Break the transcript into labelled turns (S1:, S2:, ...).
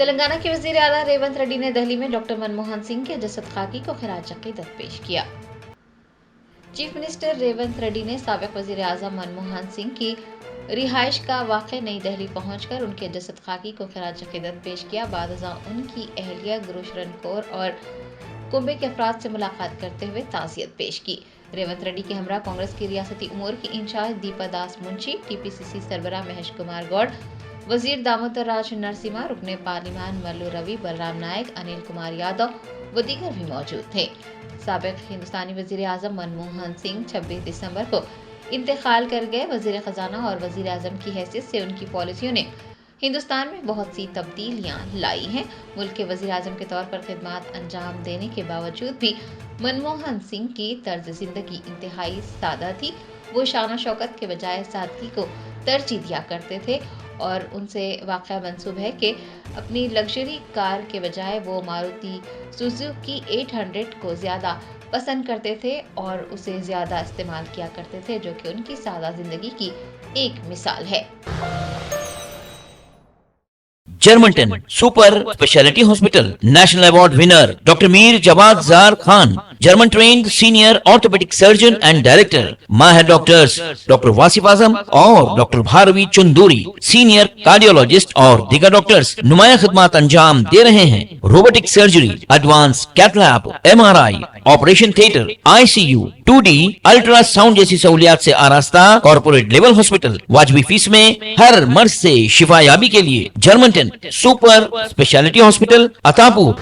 S1: تلنگانہ کے وزیر اعلیٰ ریونت ریڈی نے دہلی میں ڈاکٹر منموہن سنگھ کے جسد خاکی کو خراج عقیدت پیش کیا۔ چیف منسٹر ریونت ریڈی نے سابق وزیر اعظم منموہن سنگھ کی رہائش کا واقع نئی دہلی پہنچ کر ان کے جسد خاکی کو خراج عقیدت پیش کیا۔ بعد ازاں ان کی اہلیہ گروشرن کور اور کنبے کے افراد سے ملاقات کرتے ہوئے تعزیت پیش کی۔ ریونت ریڈی کے ہمراہ کانگریس کی ریاستی امور کی انچارج دیپا داس منشی، ٹی پی سی سی سربراہ مہیش کمار گوڑ، وزیر دامودر راج نرسمہا، رکن پارلیمان ملو روی، بلرام نائک، انل کمار یادو و دیگر بھی موجود تھے۔ سابق ہندوستانی وزیر اعظم منموہن سنگھ 26 دسمبر کو انتقال کر گئے۔ وزیر خزانہ اور وزیر اعظم کی حیثیت سے ان کی پالیسیوں نے ہندوستان میں بہت سی تبدیلیاں لائی ہیں۔ ملک کے وزیر اعظم کے طور پر خدمات انجام دینے کے باوجود بھی منموہن سنگھ کی طرز زندگی انتہائی سادہ تھی۔ وہ شان و شوکت کے بجائے سادگی کو ترجیح دیا کرتے تھے اور ان سے واقعہ منسوب ہے کہ اپنی لگژری کار کے بجائے وہ ماروتی سوزوکی 800 کو زیادہ پسند کرتے تھے اور اسے زیادہ استعمال کیا کرتے تھے، جو کہ ان کی سادہ زندگی کی ایک مثال ہے۔
S2: Germanten super specialty hospital national award winner doctor Mir Jawad Zar Khan, German trained senior orthopaedic surgeon and director, ماہر ڈاکٹرز ڈاکٹر واصف اعظم اور doctor Bharavi Chanduri, senior cardiologist اور دیگر ڈاکٹرز نمایاں خدمات انجام دے رہے ہیں۔ Robotic surgery, advance cath lab, MRI، operation theatre, ICU، 2D ultrasound جیسی سہولیات سے آراستہ کارپوریٹ لیول ہاسپٹل، واجبی فیس میں ہر مرض سے شفا یابی کے لیے جرمنٹن سپر اسپیشلٹی ہاسپٹل، عطا پور۔